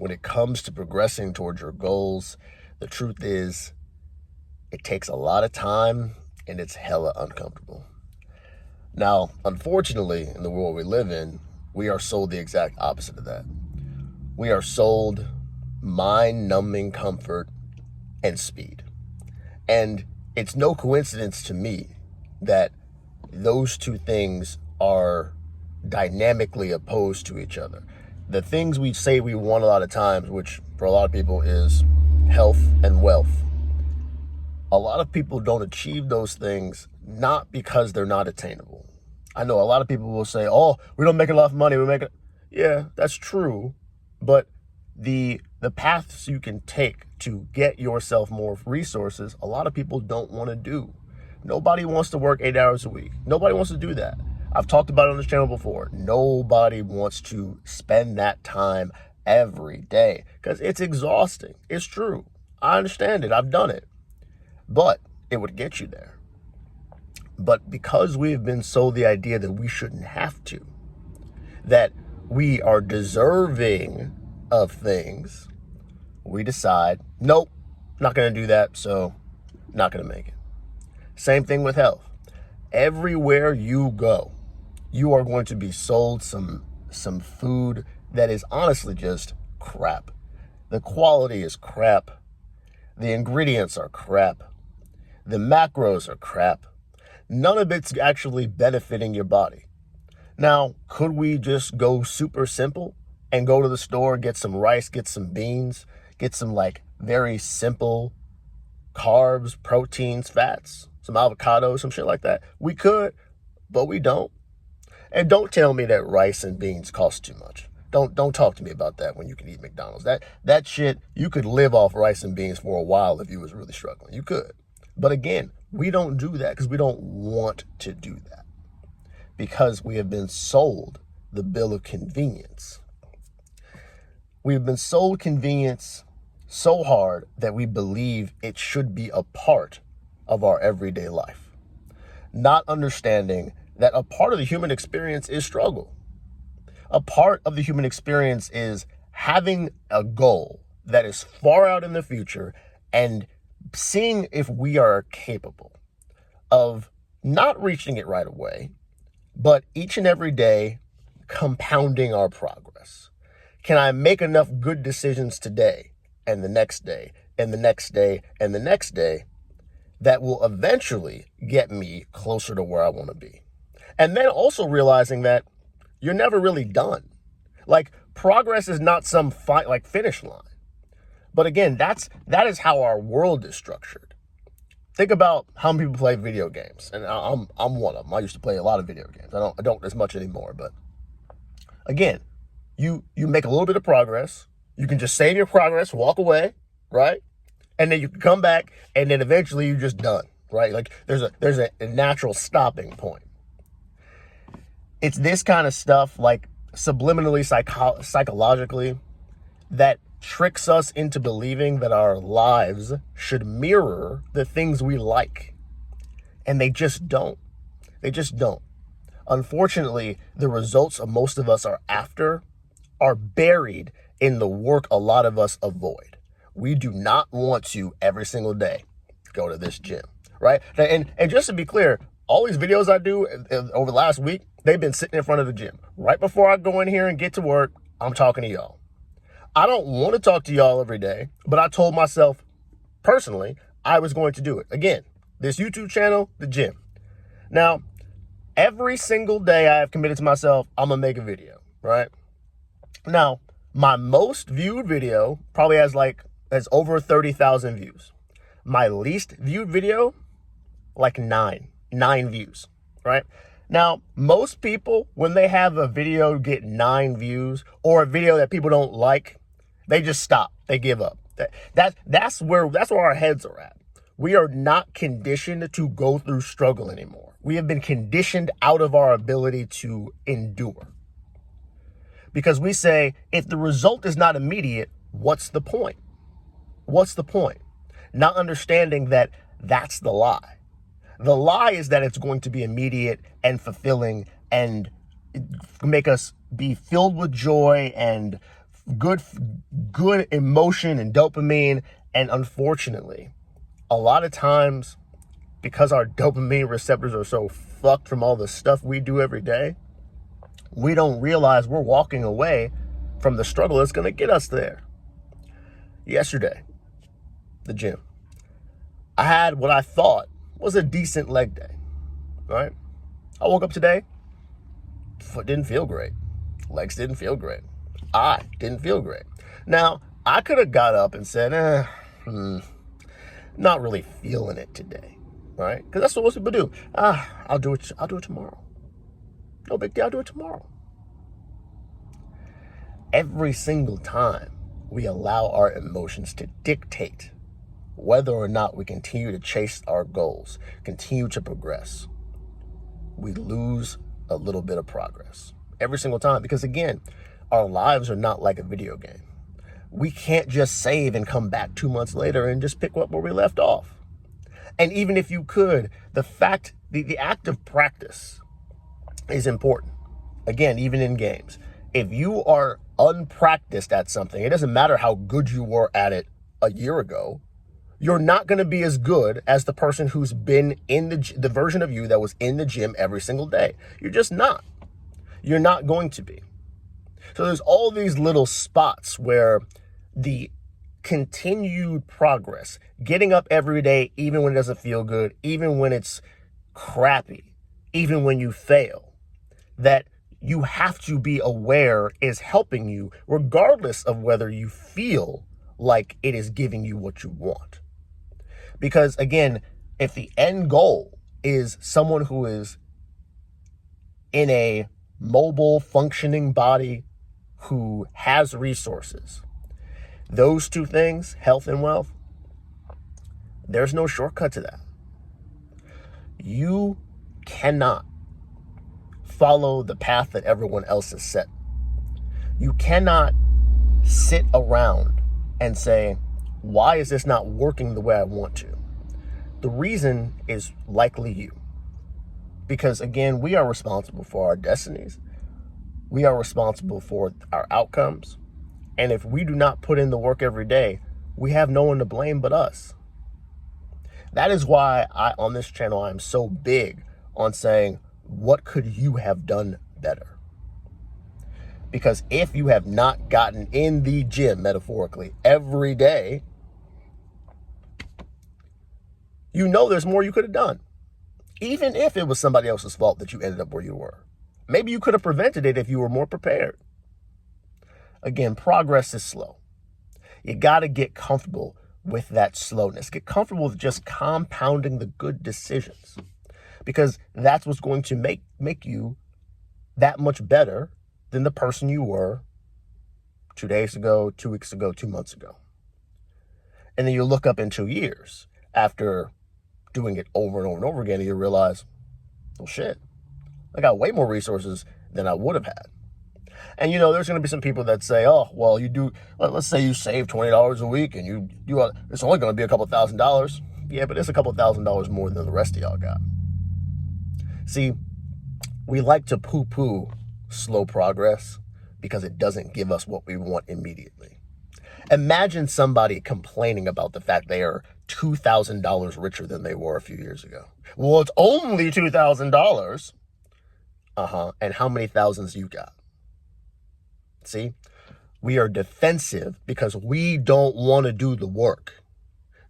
when it comes to progressing towards your goals, the truth is it takes a lot of time and it's hella uncomfortable. Now, unfortunately, in the world we live in, we are sold the exact opposite of that. We are sold mind-numbing comfort and speed. And it's no coincidence to me that those two things are dynamically opposed to each other. The things we say we want a lot of times, which for a lot of people is health and wealth, a lot of people don't achieve those things not because they're not attainable. I know a lot of people will say, oh, we don't make enough money. Yeah, that's true. But the paths you can take to get yourself more resources, a lot of people don't want to do. Nobody wants to work 8 hours a week. Nobody wants to do that. I've talked about it on this channel before. Nobody wants to spend that time every day because it's exhausting. It's true. I understand it. I've done it. But it would get you there. But because we have been sold the idea that we shouldn't have to, that we are deserving of things, we decide, nope, not going to do that, so not going to make it. Same thing with health. Everywhere you go, you are going to be sold some food that is honestly just crap. The quality is crap. The ingredients are crap. The macros are crap. None of it's actually benefiting your body. Now, could we just go super simple and go to the store, get some rice, get some beans, get some like very simple carbs, proteins, fats, some avocados, some shit like that? We could, but we don't. And don't tell me that rice and beans cost too much. Don't talk to me about that when you can eat McDonald's. That shit, you could live off rice and beans for a while if you was really struggling. You could. But again, we don't do that because we don't want to do that. Because we have been sold the bill of convenience. We've been sold convenience so hard that we believe it should be a part of our everyday life. Not understanding that a part of the human experience is struggle. A part of the human experience is having a goal that is far out in the future and seeing if we are capable of not reaching it right away, but each and every day compounding our progress. Can I make enough good decisions today and the next day and the next day and the next day that will eventually get me closer to where I want to be? And then also realizing that you're never really done. Like, progress is not some finish line. But again, that is how our world is structured. Think about how many people play video games, and I'm one of them. I used to play a lot of video games. I don't as much anymore, but again, you make a little bit of progress. You can just save your progress, walk away, right? And then you can come back, and then eventually you're just done, right? Like there's a natural stopping point. It's this kind of stuff, like subliminally, psychologically, that tricks us into believing that our lives should mirror the things we like. And they just don't. They just don't. Unfortunately, the results of most of us are after are buried in the work a lot of us avoid. We do not want to every single day go to this gym, right? And just to be clear, all these videos I do over the last week, they've been sitting in front of the gym. Right before I go in here and get to work, I'm talking to y'all. I don't want to talk to y'all every day, but I told myself personally I was going to do it. Again, this YouTube channel, the gym. Now, every single day I have committed to myself, I'm going to make a video, right? Now, my most viewed video probably has over 30,000 views. My least viewed video, like nine views, right? Now, most people, when they have a video get 9 views or a video that people don't like, they just stop. They give up. That's where our heads are at. We are not conditioned to go through struggle anymore. We have been conditioned out of our ability to endure. Because we say, if the result is not immediate, what's the point? What's the point? Not understanding that that's the lie. The lie is that it's going to be immediate and fulfilling and make us be filled with joy and good good emotion and dopamine. And unfortunately, a lot of times, because our dopamine receptors are so fucked from all the stuff we do every day, we don't realize we're walking away from the struggle that's going to get us there. Yesterday, the gym, I had what I thought was a decent leg day, right? I woke up today, foot didn't feel great. Legs didn't feel great. I didn't feel great. Now, I could have got up and said, not really feeling it today, right? Because that's what most people do. I'll do it tomorrow. No big deal, I'll do it tomorrow. Every single time we allow our emotions to dictate whether or not we continue to chase our goals, continue to progress, we lose a little bit of progress. Every single time. Because again, our lives are not like a video game. We can't just save and come back 2 months later and just pick up where we left off. And even if you could, the act of practice is important. Again, even in games. If you are unpracticed at something, it doesn't matter how good you were at it a year ago, you're not going to be as good as the person who's been in the version of you that was in the gym every single day. You're just not. You're not going to be. So there's all these little spots where the continued progress, getting up every day, even when it doesn't feel good, even when it's crappy, even when you fail, that you have to be aware is helping you regardless of whether you feel like it is giving you what you want. Because again, if the end goal is someone who is in a mobile, functioning body who has resources, those two things, health and wealth, there's no shortcut to that. You cannot follow the path that everyone else has set. You cannot sit around and say, why is this not working the way I want to? The reason is likely you. Because again, we are responsible for our destinies. We are responsible for our outcomes. And if we do not put in the work every day, we have no one to blame but us. That is why on this channel, I'm so big on saying, what could you have done better? Because if you have not gotten in the gym, metaphorically, every day, you know there's more you could have done. Even if it was somebody else's fault that you ended up where you were. Maybe you could have prevented it if you were more prepared. Again, progress is slow. You got to get comfortable with that slowness. Get comfortable with just compounding the good decisions. Because that's what's going to make you that much better than the person you were 2 days ago, 2 weeks ago, 2 months ago. And then you look up in 2 years after doing it over and over and over again, and you realize, well, shit, I got way more resources than I would have had. And, there's going to be some people that say, oh, well, let's say you save $20 a week and it's only going to be a couple $1,000. Yeah, but it's a couple $1,000 more than the rest of y'all got. See, we like to poo-poo slow progress because it doesn't give us what we want immediately. Imagine somebody complaining about the fact they are $2,000 richer than they were a few years ago. Well, it's only $2,000. And how many thousands you got? See, we are defensive because we don't want to do the work.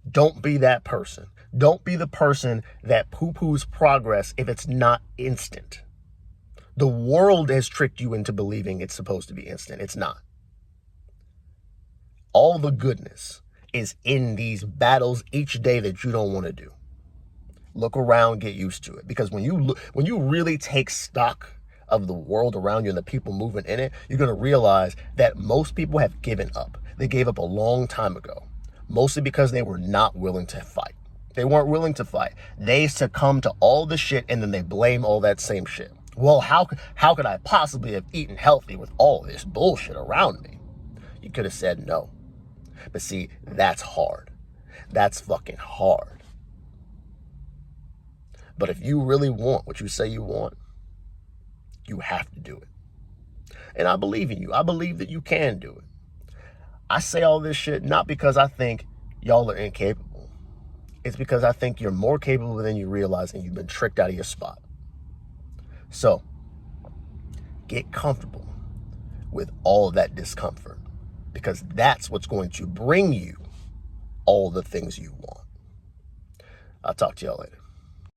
Don't be that person. Don't be the person that poo-poos progress if it's not instant. The world has tricked you into believing it's supposed to be instant. It's not. All the goodness is in these battles each day that you don't want to do. Look around, get used to it. Because when you really take stock of the world around you and the people moving in it, you're going to realize that most people have given up. They gave up a long time ago, mostly because they were not willing to fight. They weren't willing to fight. They succumbed to all the shit and then they blame all that same shit. Well, how could I possibly have eaten healthy with all this bullshit around me? You could have said no. But see, that's hard. That's fucking hard. But if you really want what you say you want, you have to do it. And I believe in you. I believe that you can do it. I say all this shit not because I think y'all are incapable. It's because I think you're more capable than you realize and you've been tricked out of your spot. So, get comfortable with all of that discomfort, because that's what's going to bring you all the things you want. I'll talk to y'all later.